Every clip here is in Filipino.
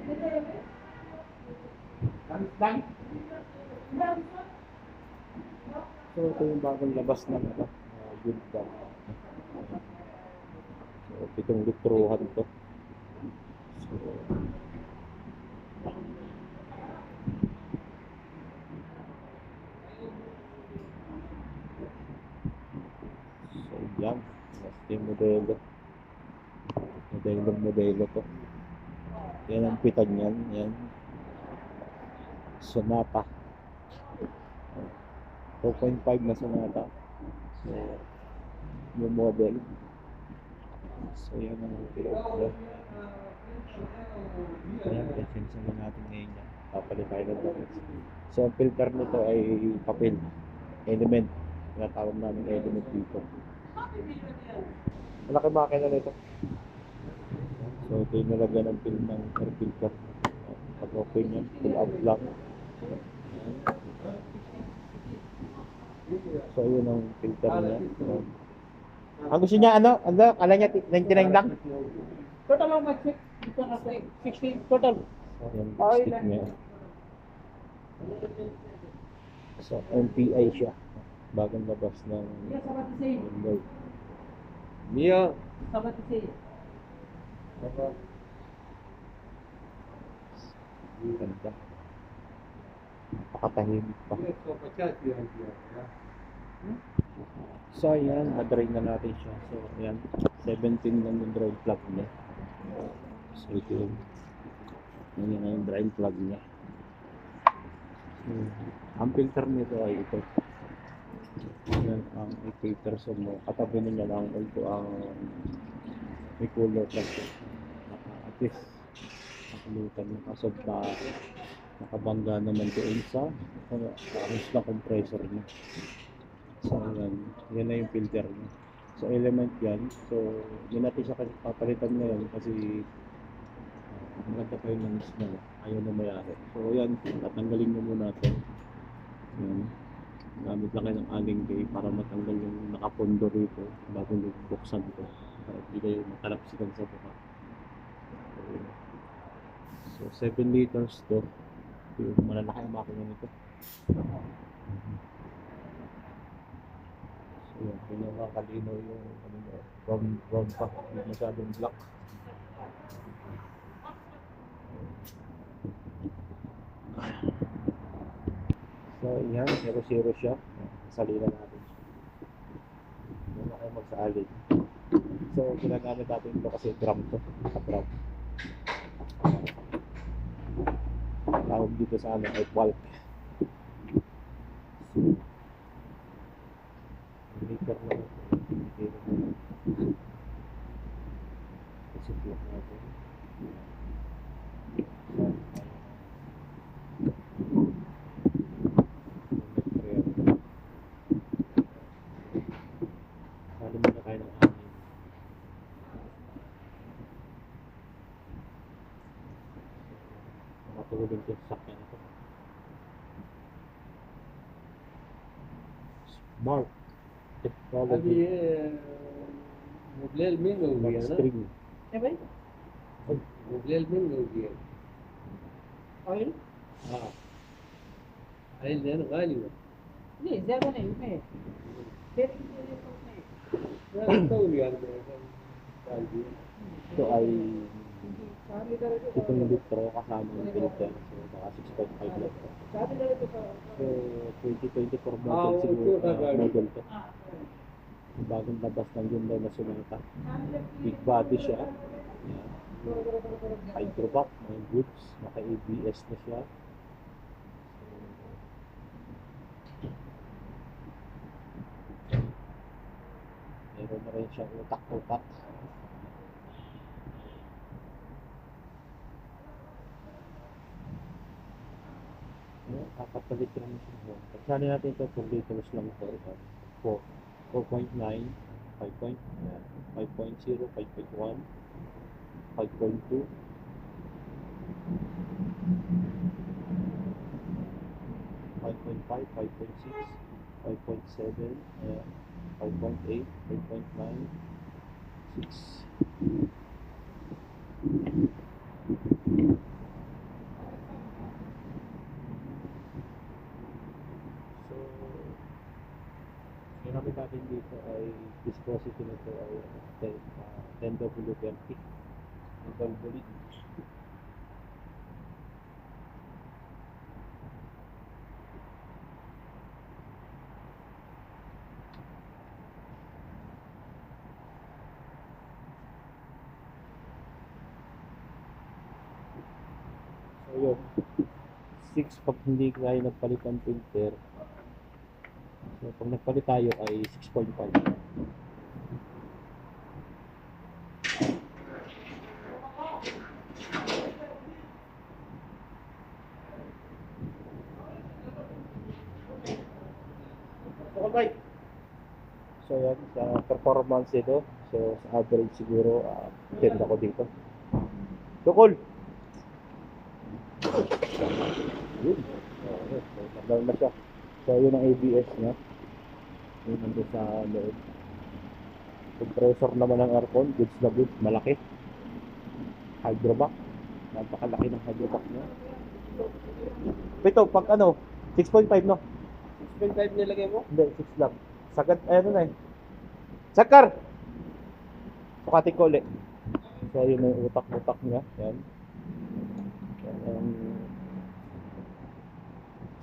So ito yung bagong labas ng good bag. So 7 litrohan to. So yan, mas yung modelo. Modelo to. Yan ang pitan yan. Yan. Sonata. 4.5 na Sonata. So, yung model. So, yan ang pilot. Ayan, license na natin ngayon yan. Papalit tayo ng damit. So, ang filter nito ay papel. Element. Tinatawag namin element dito. Malaki makina nito. So, ito yung nalagyan ng film ng air filter. Pag-open yan, pull out lang. So, yun ang filter niya. Ang gusto niya, ano? Kala niya 99 lang? Total how much? 60 total. So, yung stick niya. So, MPI siya. Bagong labas ng Hyundai. Mia! Ganda. Napakatahimik pa. So, ayan, na-drain na natin siya. So, ayan, 17 lang yung drain plug niya. So, ito yun. Yan yung drain plug niya. So, ang filter nito ay ito. Yan ang filter. So, katabi niya lang ito ang may color plug. At least, nakalimutan yung kasod na nakabangga naman doon sa ahos na compressor niya. So, yan na yung filter niya. So, element yan. So, yun natin siya papalitan ngayon kasi maganda pa yung langis na ayaw na mayari. So, yan. Tatanggalin mo muna ito. Yan. Gamit lang kayo ng aling kay para matanggal yung nakapondo rito bago buksan ito. Para hindi kayo makalapsikan sa buka. So, 7 liters to. Yung malalaki ang makina nito. So, yan. Pinakakalinaw yung round pa. Hindi masyadong black. So, yan. 0-0 siya. Salina natin siya. Hindi na kayo magsalin. So, ginagamit natin ito kasi drum to. Drum. Tawag dito sa ano ay bulk. Liter na kasi block natin. Sali mo na kayo ng hangin. Matulog yung sakyan ito. Smart technology. Mobile में हो गया ना String. क्या भाई? मोबाइल में हो गया ऑयल? हाँ आयल देना गाली में नहीं ज्यादा नहीं मैं फिर तो यार डाल दिया Ito ay 7 litro kasama ng filter. So, baka 6.5 litro. So, 2024 model siguro model to. Bagong labas ng Hyundai na Sonata. Big body siya. Yan. Hydrovac, may goods, naka-ABS na siya. Meron na rin siyang utak-utak. Apat na litro na siya. Pagsali natin ito, 4 litros lang ito. 4.9, 5.0, 5.1, 5.2, 5.5, 5.6, 5.7, 5.8, 5.9, 6. W30. Valvoline. So yun, 6 pag hindi tayo nagpalit ng filter. So pag nagpalit tayo ay 6.5. Okay. So yan, sa performance ito, so sa average siguro 10 ako dito. Tukol! Yun. So, nag-down na siya. So yun ang ABS niya. Yun nandun sa loob. Compressor naman ng aircon, goods na goods, malaki. Hydrovac. Napakalaki ng hydrovac niya. Ito, pag ano, 6.5 no? 6.5 nilagay mo? Hindi, 6 lang. Sagad, ano na eh. Sakar! Sukati ko ulit. So, yun yung utak-utak niya. Yan. Yan.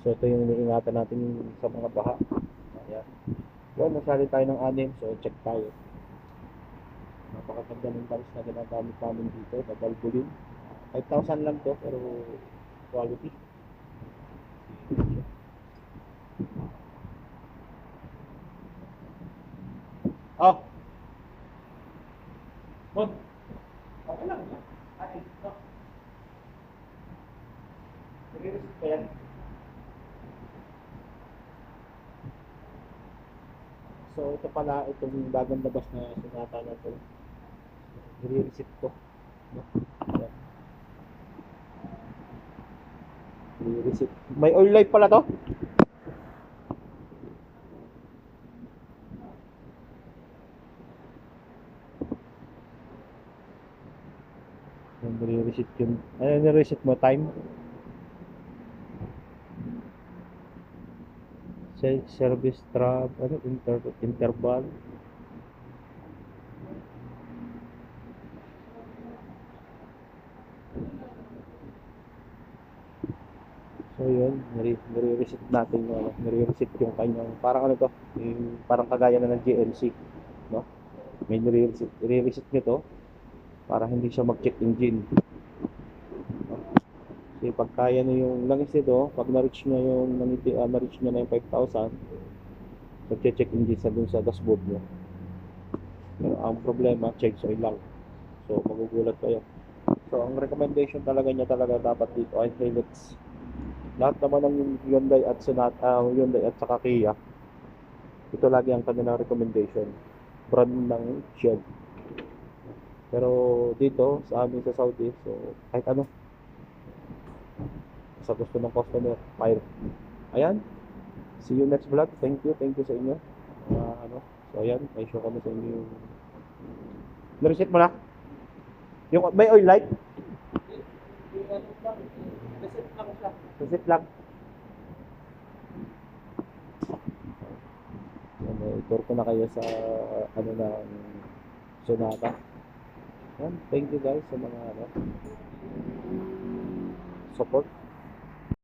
So, ito yung iniingatan natin sa mga baha. Ayan. Yan, nasali tayo ng 6. So, check tayo. Napakaganda ng tiles na ginagamit namin dito. Na Valvoline. 5,000 lang to, pero quality. Oh. Mod. Okay lang. Ay, ito. Nag-reset pa yan. So, ito pala, itong bagong labas na sinata na ito. Nire-reset ko. No? Ayan. Nire-reset. May oil light pala to? Nire-reset yun. Ano nire-reset mo? Time? Service trap, ano, interval. So yun, nire-reset natin yung ano, nire-reset yung kanyang, parang ano to, yung, parang kagaya na ng GNC, no? May nire-reset nyo to para hindi siya mag-check engine. No? Kasi pag kaya nyo yung langis nito, pag na-reach nyo yung na-reach nyo na yung 5,000, mag-check engine sa dun sa dashboard nyo. Pero ang problema, change oil lang. So magugulat kayo. So ang recommendation talaga niya talaga dapat dito ay Hilux. Lahat naman ng Hyundai at Sonata, Hyundai at saka Kia, ito lagi ang kanilang recommendation. Brand ng Shell. Pero dito sa amin sa Saudi, so kahit ano sa gusto ng customer, fire. Ayan. See you next vlog. Thank you sa inyo. Ano, so ayan, may show kami sa inyo yung na-reset mo na? Yung may oil light? Reset lang siya. Reset lang. Tour ko na kayo sa ano na Sonata. Yan. Thank you guys sa mga ano, support.